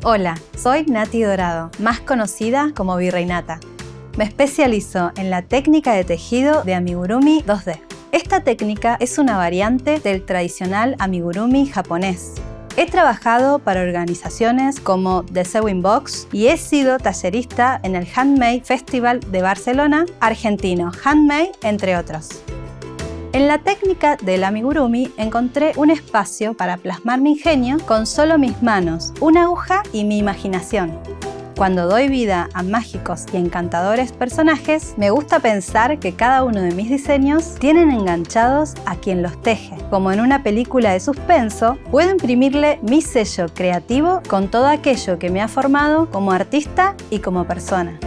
Hola, soy Nati Dorado, más conocida como Virreinata. Me especializo en la técnica de tejido de amigurumi 2D. Esta técnica es una variante del tradicional amigurumi japonés. He trabajado para organizaciones como The Sewing Box y he sido tallerista en el Handmade Festival de Barcelona, argentino Handmade, entre otros. En la técnica del amigurumi encontré un espacio para plasmar mi ingenio con solo mis manos, una aguja y mi imaginación. Cuando doy vida a mágicos y encantadores personajes, me gusta pensar que cada uno de mis diseños tienen enganchados a quien los teje. Como en una película de suspenso, puedo imprimirle mi sello creativo con todo aquello que me ha formado como artista y como persona.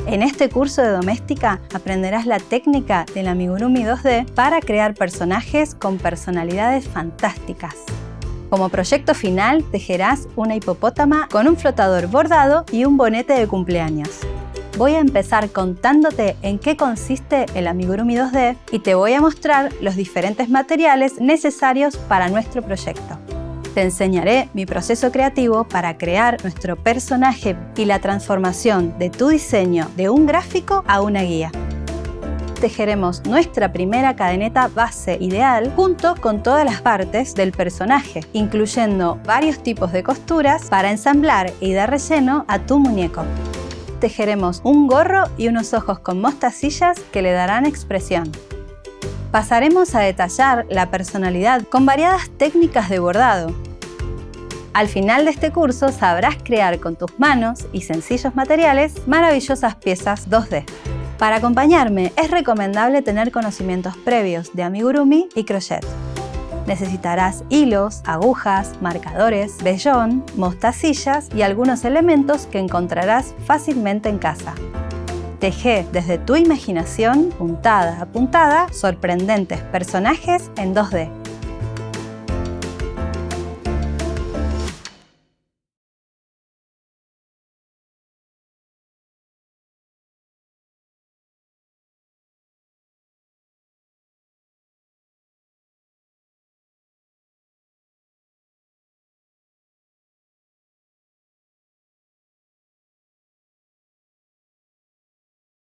En este curso de doméstica aprenderás la técnica del amigurumi 2D para crear personajes con personalidades fantásticas. Como proyecto final, tejerás una hipopótama con un flotador bordado y un bonete de cumpleaños. Voy a empezar contándote en qué consiste el amigurumi 2D y te voy a mostrar los diferentes materiales necesarios para nuestro proyecto. Te enseñaré mi proceso creativo para crear nuestro personaje y la transformación de tu diseño de un gráfico a una guía. Tejeremos nuestra primera cadeneta base ideal junto con todas las partes del personaje, incluyendo varios tipos de costuras para ensamblar y dar relleno a tu muñeco. Tejeremos un gorro y unos ojos con mostacillas que le darán expresión. Pasaremos a detallar la personalidad con variadas técnicas de bordado. Al final de este curso sabrás crear con tus manos y sencillos materiales maravillosas piezas 2D. Para acompañarme es recomendable tener conocimientos previos de amigurumi y crochet. Necesitarás hilos, agujas, marcadores, vellón, mostacillas y algunos elementos que encontrarás fácilmente en casa. Teje desde tu imaginación, puntada a puntada, sorprendentes personajes en 2D.